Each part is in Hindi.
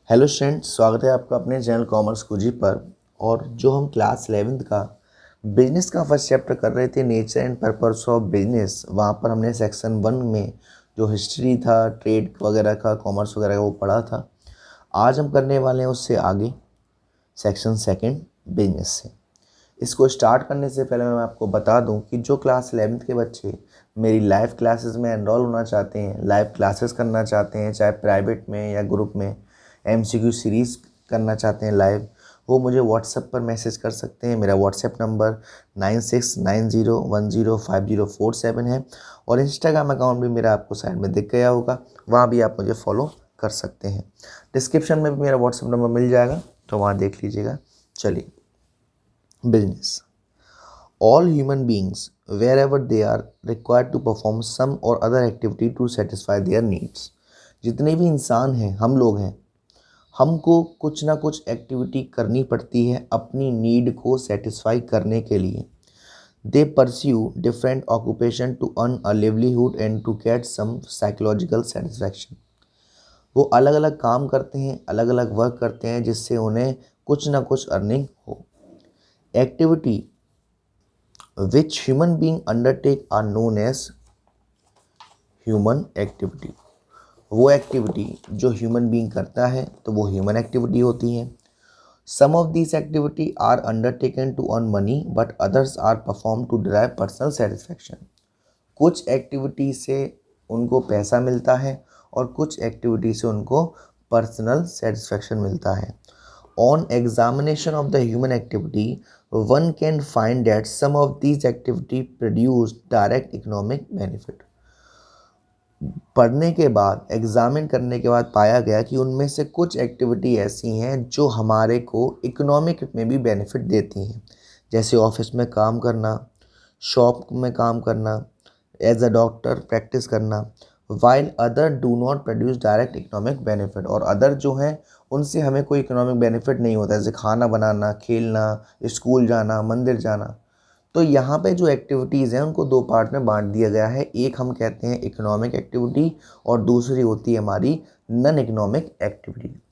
हेलो स्टूडेंट, स्वागत है आपका अपने चैनल कॉमर्स कुजी पर। और जो हम क्लास 11th का बिजनेस का फर्स्ट चैप्टर कर रहे थे, nature and purpose of business, वहाँ पर हमने सेक्शन 1 में जो हिस्ट्री था, ट्रेड वगैरह का, कॉमर्स वगैरह का, वो पढ़ा था। आज हम करने वाले हैं उससे आगे सेक्शन 2 बिजनेस से। इसको स्टार्ट करने से पहले मैं आपको बता दूं कि जो क्लास 11th के बच्चे मेरी लाइव क्लासेस में एनरोल होना चाहते हैं, लाइव क्लासेस करना चाहते हैं, चाहे प्राइवेट में या ग्रुप में, एमसीक्यू सीरीज़ करना चाहते हैं लाइव, वो मुझे व्हाट्सएप पर मैसेज कर सकते हैं। मेरा व्हाट्सएप नंबर 9690105047 है और इंस्टाग्राम अकाउंट भी मेरा आपको साइड में दिख गया होगा, वहाँ भी आप मुझे फॉलो कर सकते हैं। डिस्क्रिप्शन में भी मेरा व्हाट्सएप नंबर मिल जाएगा, तो वहाँ देख लीजिएगा। चलिए, business. All human beings, wherever they are, required to perform some or other activity to satisfy their needs. जितने भी इंसान हैं, हम लोग हैं, हमको कुछ ना कुछ एक्टिविटी करनी पड़ती है अपनी नीड को सेटिस्फाई करने के लिए। They pursue different occupation to earn a livelihood and to get some psychological satisfaction. वो अलग अलग काम करते हैं, अलग अलग वर्क करते हैं, जिससे उन्हें कुछ ना कुछ अर्निंग हो। Activity which human being undertake are known as human activity। वो एक्टिविटी जो ह्यूमन बीइंग करता है तो वो ह्यूमन एक्टिविटी होती है। Some of this activity are undertaken to earn money but others are perform to derive personal satisfaction. कुछ एक्टिविटी से उनको पैसा मिलता है और कुछ एक्टिविटी से उनको पर्सनल सेटिस्फैक्शन मिलता है। On examination of the human activity, one can find that some of these activities produce direct economic benefit। पढ़ने के बाद, एग्जामिन करने के बाद पाया गया कि उनमें से कुछ एक्टिविटी ऐसी हैं जो हमारे को इकोनॉमिक में भी बेनिफिट देती हैं, जैसे ऑफिस में काम करना, शॉप में काम करना, एज अ डॉक्टर प्रैक्टिस करना। While other do not produce direct economic benefit, और अदर जो हैं उनसे हमें कोई इकोनॉमिक बेनिफिट नहीं होता, जैसे खाना बनाना, खेलना, स्कूल जाना, मंदिर जाना। तो यहाँ पे जो एक्टिविटीज़ हैं उनको दो पार्ट में बांट दिया गया है। एक हम कहते हैं इकोनॉमिक एक्टिविटी और दूसरी होती है हमारी non economic activity.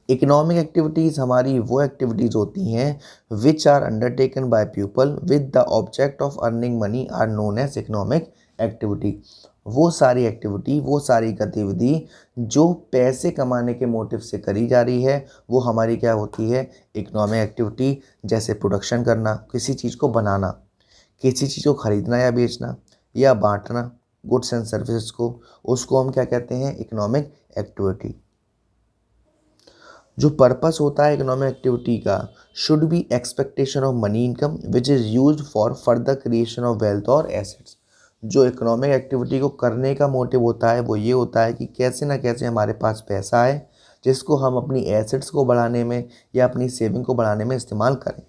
Economic activities हमारी वो एक्टिविटीज़ होती हैं which are undertaken by people with the object of earning money are known as economic activity. वो सारी एक्टिविटी, वो सारी गतिविधि जो पैसे कमाने के मोटिव से करी जा रही है, वो हमारी क्या होती है, इकोनॉमिक एक्टिविटी। जैसे प्रोडक्शन करना, किसी चीज़ को बनाना, किसी चीज़ को खरीदना या बेचना या बांटना, गुड्स एंड सर्विसेज को, उसको हम क्या कहते हैं, इकोनॉमिक एक्टिविटी। जो पर्पस होता है इकोनॉमिक एक्टिविटी का, should be expectation of money income which is used for further creation of wealth और एसेट्स। जो इकोनॉमिक एक्टिविटी को करने का मोटिव होता है वो ये होता है कि कैसे ना कैसे हमारे पास पैसा आए, जिसको हम अपनी एसेट्स को बढ़ाने में या अपनी सेविंग को बढ़ाने में इस्तेमाल करें।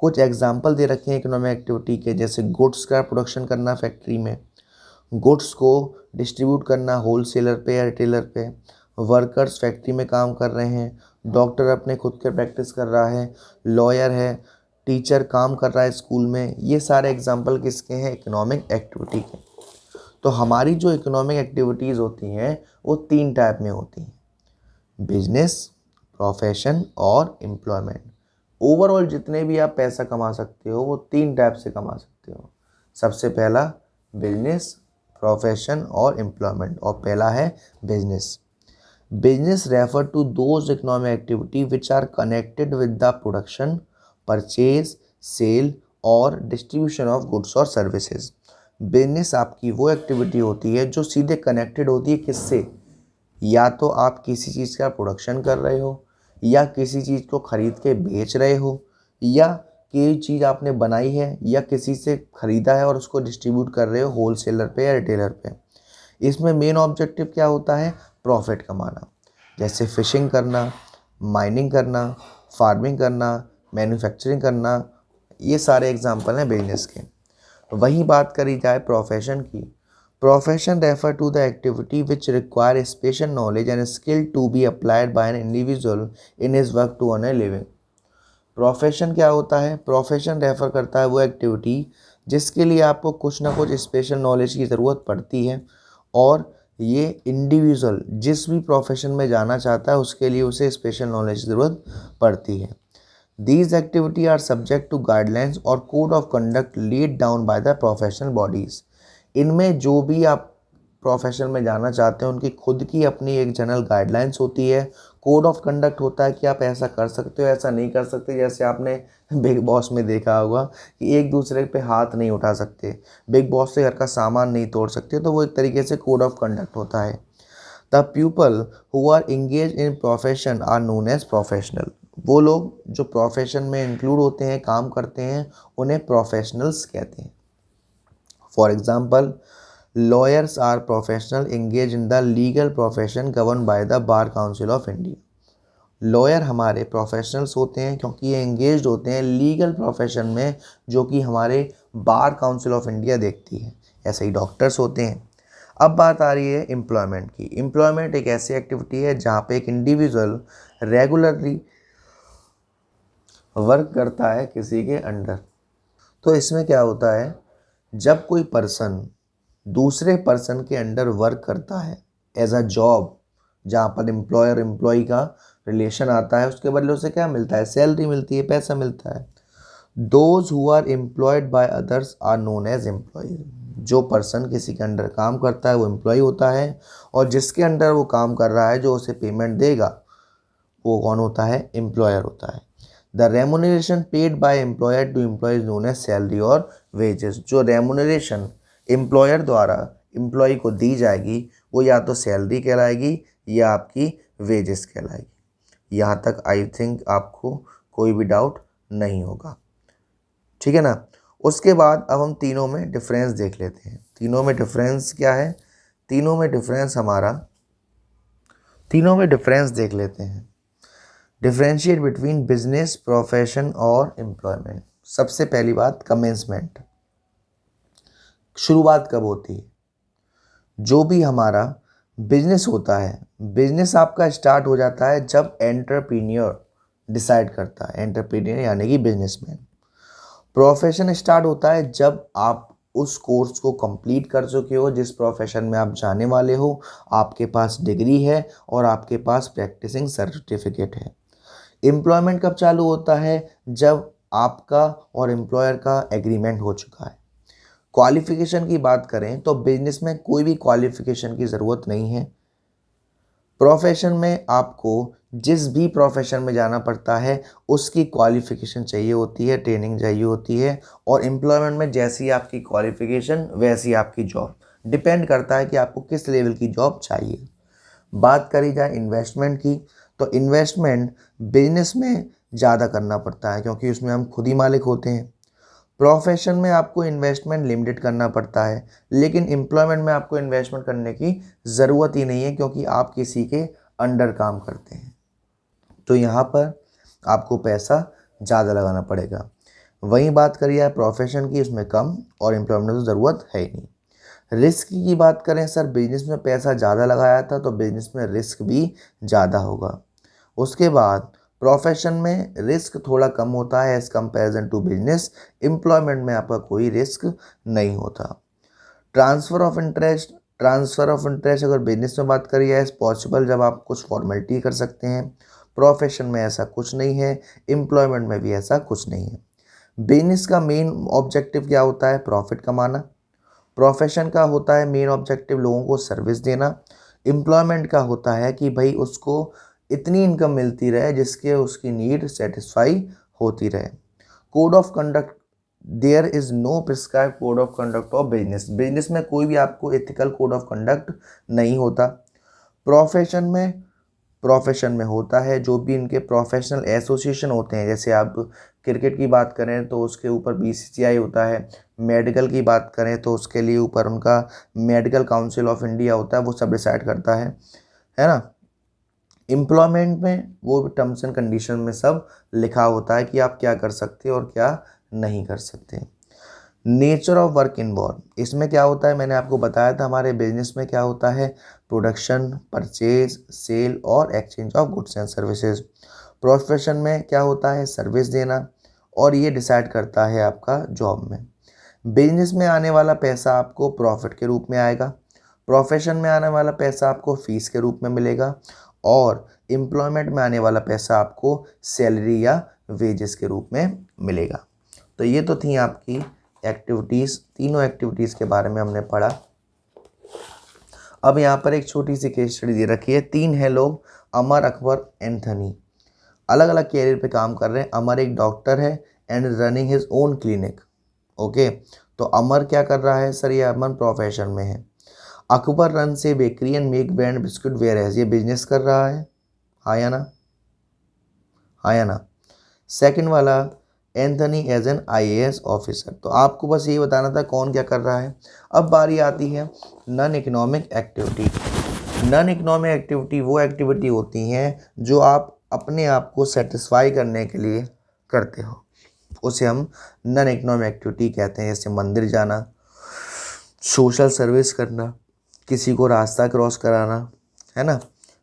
कुछ एग्जाम्पल दे रखे हैं इकोनॉमिक एक्टिविटी के, जैसे गुड्स का प्रोडक्शन करना फैक्ट्री में, गुड्स को डिस्ट्रीब्यूट करना होलसेलर पे या रिटेलर पे, वर्कर्स फैक्ट्री में काम कर रहे हैं, डॉक्टर अपने खुद के प्रैक्टिस कर रहा है, लॉयर है, टीचर काम कर रहा है स्कूल में। ये सारे एग्जांपल किसके हैं, इकोनॉमिक एक्टिविटी के। तो हमारी जो इकोनॉमिक एक्टिविटीज़ होती हैं वो 3 टाइप में होती हैं, बिजनेस, प्रोफेशन और एम्प्लॉयमेंट। ओवरऑल जितने भी आप पैसा कमा सकते हो वो 3 टाइप से कमा सकते हो। सबसे पहला बिजनेस, प्रोफेशन और एम्प्लॉयमेंट, और पहला है business. Business refer to those economic activity which are connected with the production, purchase, sale और डिस्ट्रीब्यूशन ऑफ गुड्स और सर्विसेज। बिजनेस आपकी वो एक्टिविटी होती है जो सीधे कनेक्टेड होती है किससे, या तो आप किसी चीज़ का प्रोडक्शन कर रहे हो, या किसी चीज़ को ख़रीद के बेच रहे हो, या कोई चीज़ आपने बनाई है या किसी से ख़रीदा है और उसको डिस्ट्रीब्यूट कर रहे हो होलसेलर पे या रिटेलर पे। इसमें मेन ऑब्जेक्टिव क्या होता है, प्रॉफिट कमाना। जैसे फिशिंग करना, माइनिंग करना, फार्मिंग करना, मैन्युफैक्चरिंग करना, ये सारे एग्जांपल हैं बिजनेस के। वहीं बात करी जाए प्रोफेशन की, profession refer to the activity which require special knowledge and skill to be applied by an individual in his work to earn a living. Profession क्या होता है, प्रोफेशन रेफर करता है वो एक्टिविटी जिसके लिए आपको कुछ ना कुछ स्पेशल नॉलेज की ज़रूरत पड़ती है और ये इंडिविजुअल जिस भी प्रोफेशन में जाना चाहता है उसके लिए उसे स्पेशल नॉलेज की ज़रूरत पड़ती है। These activity are subject to guidelines और code of conduct laid down by the professional bodies. इनमें जो भी आप प्रोफेशन में जाना चाहते हैं उनकी खुद की अपनी एक जनरल गाइडलाइंस होती है, कोड ऑफ कंडक्ट होता है कि आप ऐसा कर सकते हो, ऐसा नहीं कर सकते। जैसे आपने बिग बॉस में देखा होगा कि एक दूसरे पे हाथ नहीं उठा सकते, बिग बॉस से घर का सामान नहीं तोड़ सकते, तो वो एक तरीके से कोड ऑफ कंडक्ट होता है। The people who are engage in profession are known as professional. वो लोग जो प्रोफेशन में इंक्लूड होते हैं, काम करते हैं, उन्हें प्रोफेशनल्स कहते हैं। For example, lawyers are professional engaged in the legal profession governed by the bar council of India। Lawyer हमारे प्रोफेशनल्स होते हैं क्योंकि ये एंगेज्ड होते हैं लीगल प्रोफेशन में जो कि हमारे बार काउंसिल ऑफ इंडिया देखती है। ऐसे ही डॉक्टर्स होते हैं। अब बात आ रही है एम्प्लॉयमेंट की। एम्प्लॉयमेंट एक ऐसी एक्टिविटी है जहाँ पे एक इंडिविजुअल रेगुलरली वर्क करता है किसी के अंडर। तो इसमें क्या होता है, जब कोई पर्सन दूसरे पर्सन के अंडर वर्क करता है एज अ जॉब, जहाँ पर एम्प्लॉयर एम्प्लॉय का रिलेशन आता है, उसके बदले उसे क्या मिलता है, सैलरी मिलती है, पैसा मिलता है। Those who are employed by others are known as employee. जो पर्सन किसी के अंडर काम करता है वो एम्प्लॉय होता है, और जिसके अंडर वो काम कर रहा है जो उसे पेमेंट देगा वो कौन होता है, एम्प्लॉयर होता है। The remuneration paid by employer to employee known as salary और वेजेस। जो रेमुनरेशन एम्प्लॉयर द्वारा एम्प्लॉय को दी जाएगी वो या तो सैलरी कहलाएगी या आपकी वेजेस कहलाएगी। यहाँ तक आई थिंक आपको कोई भी डाउट नहीं होगा, ठीक है ना। उसके बाद अब हम तीनों में डिफरेंस देख लेते हैं। तीनों में डिफरेंस क्या है, तीनों में डिफरेंस देख लेते हैं। डिफरेंशिएट बिटवीन बिजनेस, प्रोफेशन और एम्प्लॉयमेंट। सबसे पहली बात, कमेंसमेंट। शुरुआत कब होती है, जो भी हमारा बिजनेस होता है, बिजनेस आपका स्टार्ट हो जाता है जब एंटरप्रेन्योर डिसाइड करता है, एंटरप्रेन्योर यानी कि बिजनेसमैन। प्रोफेशन स्टार्ट होता है जब आप उस कोर्स को कंप्लीट कर चुके हो जिस प्रोफेशन में आप जाने वाले हो, आपके पास डिग्री है और आपके पास प्रैक्टिसिंग सर्टिफिकेट है। एम्प्लॉयमेंट कब चालू होता है, जब आपका और एम्प्लॉयर का एग्रीमेंट हो चुका है। क्वालिफिकेशन की बात करें तो बिजनेस में कोई भी क्वालिफिकेशन की ज़रूरत नहीं है। प्रोफेशन में आपको जिस भी प्रोफेशन में जाना पड़ता है उसकी क्वालिफिकेशन चाहिए होती है, ट्रेनिंग चाहिए होती है। और एम्प्लॉयमेंट में जैसी आपकी क्वालिफिकेशन वैसी आपकी जॉब, डिपेंड करता है कि आपको किस लेवल की जॉब चाहिए। बात करी जाए इन्वेस्टमेंट की, तो इन्वेस्टमेंट बिजनेस में ज़्यादा करना पड़ता है क्योंकि उसमें हम खुद ही मालिक होते हैं। प्रोफेशन में आपको इन्वेस्टमेंट लिमिटेड करना पड़ता है, लेकिन एम्प्लॉयमेंट में आपको इन्वेस्टमेंट करने की ज़रूरत ही नहीं है क्योंकि आप किसी के अंडर काम करते हैं। तो यहाँ पर आपको पैसा ज़्यादा लगाना पड़ेगा। वहीं बात करिए आप प्रोफेशन की, उसमें कम, और एम्प्लॉयमेंट में तो ज़रूरत है ही नहीं। रिस्क की बात करें, सर बिजनेस में पैसा ज़्यादा लगाया था तो बिजनेस में रिस्क भी ज़्यादा होगा। उसके बाद प्रोफेशन में रिस्क थोड़ा कम होता है as comparison to business. Employment में आपका कोई रिस्क नहीं होता। ट्रांसफ़र ऑफ इंटरेस्ट अगर बिजनेस में बात करिए एज पॉसिबल जब आप कुछ फॉर्मेलिटी कर सकते हैं। प्रोफेशन में ऐसा कुछ नहीं है, एम्प्लॉयमेंट में भी ऐसा कुछ नहीं है। बिजनेस का मेन ऑब्जेक्टिव क्या होता है, प्रॉफिट कमाना। प्रोफेशन का होता है मेन ऑब्जेक्टिव लोगों को सर्विस देना। एम्प्लॉयमेंट का होता है कि भाई उसको इतनी इनकम मिलती रहे जिसके उसकी नीड सेटिस्फाई होती रहे। Code of conduct, there is no prescribe code of conduct of business. Business में कोई भी आपको एथिकल कोड ऑफ कंडक्ट नहीं होता। प्रोफेशन में होता है, जो भी इनके प्रोफेशनल एसोसिएशन होते हैं, जैसे आप क्रिकेट की बात करें तो उसके ऊपर बीसीसीआई होता है, मेडिकल की बात करें तो उसके लिए ऊपर उनका मेडिकल काउंसिल ऑफ इंडिया होता है, वो सब डिसाइड करता है ना। एम्प्लॉयमेंट में वो टर्म्स एंड कंडीशन में सब लिखा होता है कि आप क्या कर सकते हो और क्या नहीं कर सकते। नेचर ऑफ वर्क इन्वॉल्व, इसमें क्या होता है, मैंने आपको बताया था हमारे बिजनेस में क्या होता है, प्रोडक्शन, परचेज, सेल और exchange of goods and services. Profession में क्या होता है, सर्विस देना, और ये डिसाइड करता है आपका जॉब में। बिजनेस में आने वाला पैसा आपको प्रॉफिट के रूप में आएगा। प्रोफेशन में आने वाला पैसा आपको फीस के रूप में मिलेगा और एम्प्लॉयमेंट में आने वाला पैसा आपको सैलरी या वेजेस के रूप में मिलेगा। तो ये तो थी आपकी एक्टिविटीज़, तीनों एक्टिविटीज़ के बारे में हमने पढ़ा। अब यहाँ पर एक छोटी सी केस स्टडी दे रखी है। 3 हैं लोग, अमर, अकबर, एंथनी, अलग अलग कैरियर पे काम कर रहे हैं। अमर एक डॉक्टर है and running his own clinic. Okay, तो अमर क्या कर रहा है सर? ये अमर प्रोफेशन में है। अकबर रन से bakery and make brand biscuit where है, ये बिजनेस कर रहा है, हाँ या ना? हाँ या ना? सेकंड वाला Anthony as an IAS officer. तो आपको बस ये बताना था कौन क्या कर रहा है। अब बारी आती है non economic activity. Non economic activity वो एक्टिविटी होती हैं जो आप अपने आप को सेटिस्फाई करने के लिए करते हो, उसे हम नॉन इकोनॉमिक एक्टिविटी कहते हैं। जैसे मंदिर जाना, सोशल सर्विस करना, किसी को रास्ता क्रॉस कराना, है ना।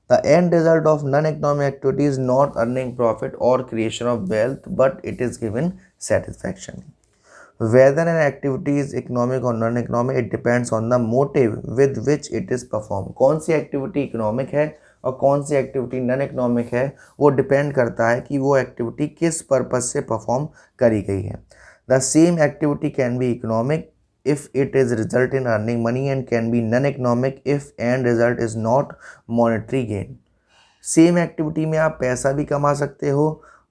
The end result of non economic activity is not earning profit और creation of wealth but it is given satisfaction. Whether an activity is economic or non-economic, it depends on the motive with which it is performed. कौन सी एक्टिविटी इकोनॉमिक है और कौन सी एक्टिविटी नॉन इकोनॉमिक है, वो डिपेंड करता है कि वो एक्टिविटी किस पर्पज से परफॉर्म करी गई है। The same activity can be economic if it is result in earning money and can be non-economic if end result is not monetary gain. Same activity में आप पैसा भी कमा सकते हो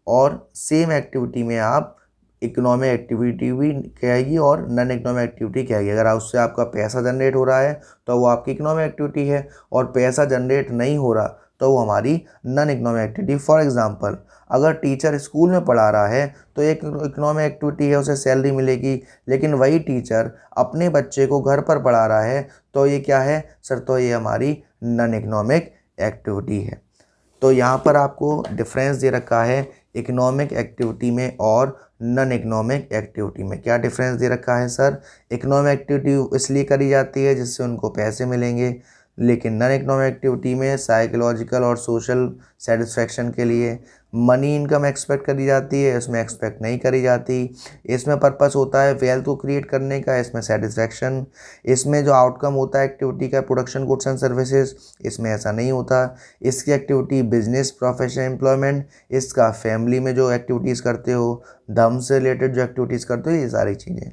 और सेम एक्टिविटी में आप इकोनॉमिक एक्टिविटी भी कहेगी और नॉन इकोनॉमिक एक्टिविटी कहेगी। अगर उससे आपका पैसा जनरेट हो रहा है तो वो आपकी इकोनॉमिक एक्टिविटी है, और पैसा जनरेट नहीं हो रहा तो वो हमारी non economic activity. For example, अगर टीचर स्कूल में पढ़ा रहा है तो एक इकोनॉमिक एक्टिविटी है, उसे सैलरी मिलेगी, लेकिन वही टीचर अपने बच्चे को घर पर पढ़ा रहा है तो ये क्या है सर? तो ये हमारी नॉन इकोनॉमिक एक्टिविटी है। तो यहाँ पर आपको डिफरेंस दे रखा है इकोनॉमिक एक्टिविटी में और नॉन इकोनॉमिक एक्टिविटी में। क्या डिफरेंस दे रखा है सर? इकोनॉमिक एक्टिविटी इसलिए करी जाती है जिससे उनको पैसे मिलेंगे, लेकिन नॉन इकोनॉमिक एक्टिविटी में साइकोलॉजिकल और सोशल सेटिस्फैक्शन के लिए मनी इनकम एक्सपेक्ट करी जाती है, इसमें एक्सपेक्ट नहीं करी जाती। इसमें पर्पस होता है वेल्थ को क्रिएट करने का, इसमें सेटिस्फैक्शन। इसमें जो आउटकम होता है एक्टिविटी का प्रोडक्शन गुड्स एंड सर्विसेज, इसमें ऐसा नहीं होता। इसकी एक्टिविटी बिजनेस, प्रोफेशन, एम्प्लॉयमेंट, इसका फैमिली में जो एक्टिविटीज़ करते हो, धर्म से रिलेटेड जो एक्टिविटीज़ करते हो, ये सारी चीज़ें।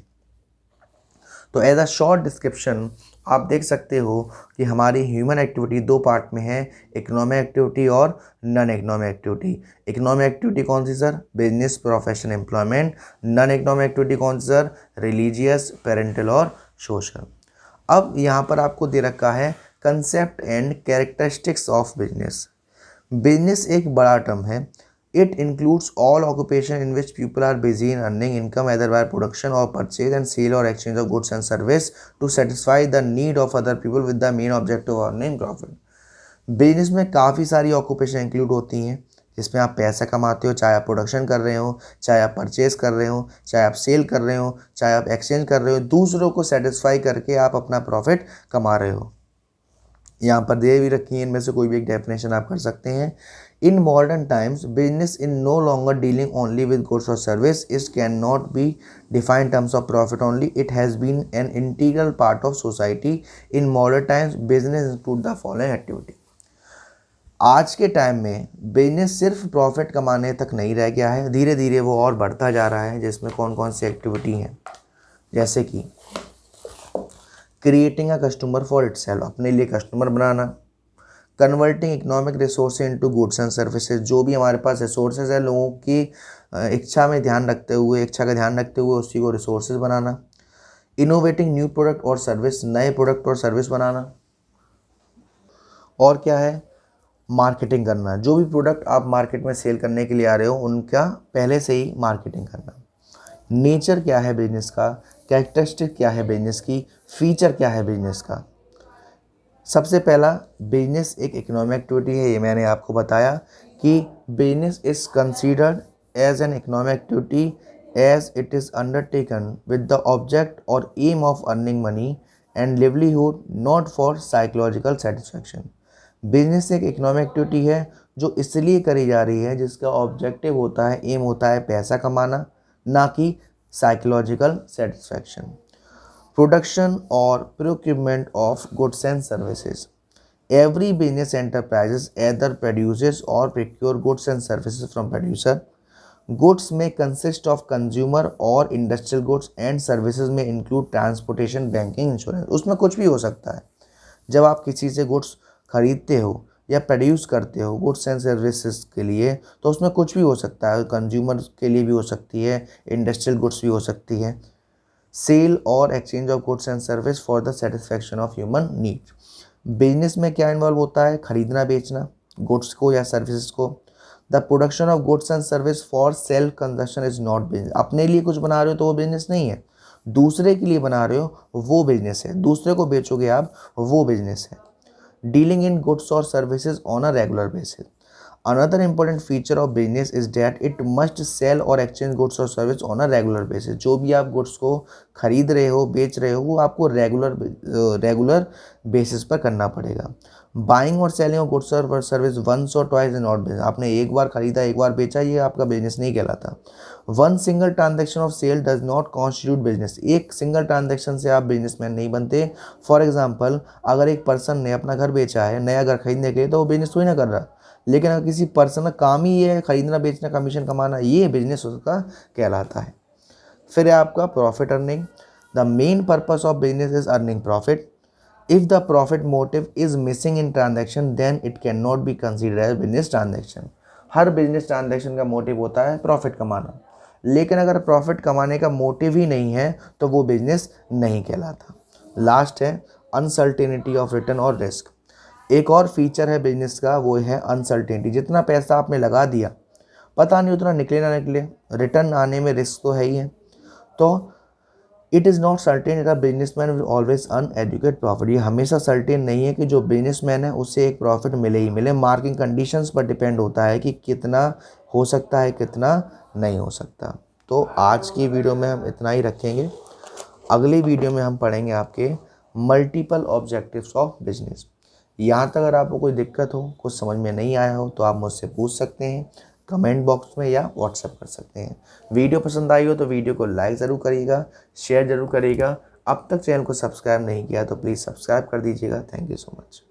तो एज अ शॉर्ट डिस्क्रिप्शन आप देख सकते हो कि हमारी ह्यूमन एक्टिविटी 2 पार्ट में है, इकोनॉमिक एक्टिविटी और non economic activity. Economic activity कौन सी sir? Business, profession, employment. Non economic activity कौन सी सर? रिलीजियस, पेरेंटल और सोशल। अब यहाँ पर आपको दे रखा है concept and characteristics of business. Business एक बड़ा टर्म है। It includes all occupation in which people are busy in earning income either by production or purchase and sale or exchange of goods and service to satisfy the need of other people with the main objective of earning profit. Business में काफ़ी सारी ऑक्यूपेशन इंक्लूड होती हैं जिसमें आप पैसा कमाते हो, चाहे आप प्रोडक्शन कर रहे हो, चाहे आप परचेज कर रहे हो, चाहे आप सेल कर रहे हो, चाहे आप एक्सचेंज कर रहे हो, दूसरों को सेटिस्फाई करके आप अपना प्रॉफिट कमा रहे हो। यहाँ पर दे भी रखी है, इनमें से कोई भी एक डेफिनेशन आप कर सकते हैं। In modern times, business is no longer dealing only with goods or service. It cannot be defined in terms of profit only. It has been an integral part of society. In modern times, business include the following activity. आज के टाइम में बिजनेस सिर्फ प्रॉफिट कमाने तक नहीं रह गया है, धीरे धीरे वो और बढ़ता जा रहा है। जिसमें कौन कौन सी एक्टिविटी हैं, जैसे कि creating a customer for itself, अपने लिए customer banana. Converting economic resource into goods and services, जो भी हमारे पास रिसोर्सेज है लोगों की इच्छा का ध्यान रखते हुए उसी को रिसोर्सेज बनाना। इनोवेटिंग न्यू प्रोडक्ट और सर्विस, नए प्रोडक्ट और सर्विस बनाना। और क्या है? मार्केटिंग करना, जो भी प्रोडक्ट आप मार्केट में सेल करने के लिए आ रहे हो उनका पहले से ही मार्केटिंग करना। नेचर क्या है बिजनेस का, कैरेक्टरिस्टिक क्या है बिजनेस की, फीचर क्या है बिजनेस का। सबसे पहला, बिजनेस एक इकोनॉमिक एक्टिविटी है। ये मैंने आपको बताया कि business is considered as an economic activity as it is undertaken with the object और aim of earning money and livelihood, not for psychological satisfaction. Business एक इकोनॉमिक एक्टिविटी है जो इसलिए करी जा रही है जिसका ऑब्जेक्टिव होता है, एम होता है पैसा कमाना, ना कि साइकोलॉजिकल सेटिस्फैक्शन। प्रोडक्शन और procurement of goods and services. Every business enterprises either produces or procure goods and services from producer. Goods may consist of consumer or industrial goods and services may include transportation, banking, insurance. उसमें कुछ भी हो सकता है। जब आप किसी से गुड्स खरीदते हो या प्रोड्यूस करते हो गुड्स एंड सर्विसेज के लिए, तो उसमें कुछ भी हो सकता है। कंज्यूमर के लिए भी हो सकती है, इंडस्ट्रियल गुड्स भी हो सकती है। सेल और exchange of goods and service for the satisfaction of human need. Business में क्या इन्वॉल्व होता है? खरीदना बेचना गुड्स को या सर्विसेज को। The production of goods and service for self consumption is not business. अपने लिए कुछ बना रहे हो तो वो बिजनेस नहीं है, दूसरे के लिए बना रहे हो वो बिजनेस है। दूसरे को बेचोगे आप, वो बिजनेस है। डीलिंग इन गुड्स और services on a regular basis. Another important feature of business is that it must sell और एक्सचेंज गुड्स और service on a regular basis. जो भी आप गुड्स को खरीद रहे हो, बेच रहे हो, वो आपको रेगुलर बेसिस पर करना पड़ेगा। बाइंग और सेलिंग ऑफ गुड्स और सर्विस वंस और ट्वाइस इज नॉट बिजनेस। आपने एक बार खरीदा, एक बार बेचा, ये आपका बिजनेस नहीं कहलाता। One single transaction of sale does not constitute business. एक सिंगल ट्रांजेक्शन से आप बिजनेसमैन नहीं बनते। फॉर एग्जाम्पल, अगर एक पर्सन ने अपना घर बेचा है नया घर खरीदने के लिए, तो वो बिजनेस थोड़ी ना कर रहा। लेकिन अगर किसी पर्सन का काम ही ये है खरीदना बेचना, कमीशन कमाना, ये बिजनेस उसका कहलाता है। फिर है आपका profit earning. The main purpose of business is earning profit. If the profit motive is missing in transaction then it can not be considered as business transaction. हर बिजनेस ट्रांजैक्शन का मोटिव होता है प्रॉफिट कमाना, लेकिन अगर प्रॉफिट कमाने का मोटिव ही नहीं है तो वो बिजनेस नहीं कहलाता। लास्ट है अनसर्टेनिटी ऑफ रिटर्न और रिस्क। एक और फीचर है बिजनेस का, वो है अनसर्टेनिटी। जितना पैसा आपने लगा दिया, पता नहीं उतना निकले ना निकले, रिटर्न आने में रिस्क तो है ही है। तो it is not certain that businessman will always earn adequate profit. ये हमेशा सर्टेन नहीं है कि जो बिजनेसमैन है उससे एक प्रॉफिट मिले ही मिले। मार्केट कंडीशंस पर डिपेंड होता है कि कितना हो सकता है, कितना नहीं हो सकता। तो आज की वीडियो में हम इतना ही रखेंगे। अगली वीडियो में हम पढ़ेंगे आपके मल्टीपल ऑब्जेक्टिव्स ऑफ बिजनेस। यहाँ तक अगर आपको कोई दिक्कत हो, कुछ समझ में नहीं आया हो, तो आप मुझसे पूछ सकते हैं कमेंट बॉक्स में या व्हाट्सएप कर सकते हैं। वीडियो पसंद आई हो तो वीडियो को लाइक ज़रूर करिएगा, शेयर ज़रूर करिएगा। अब तक चैनल को सब्सक्राइब नहीं किया तो प्लीज़ सब्सक्राइब कर दीजिएगा। Thank you so much.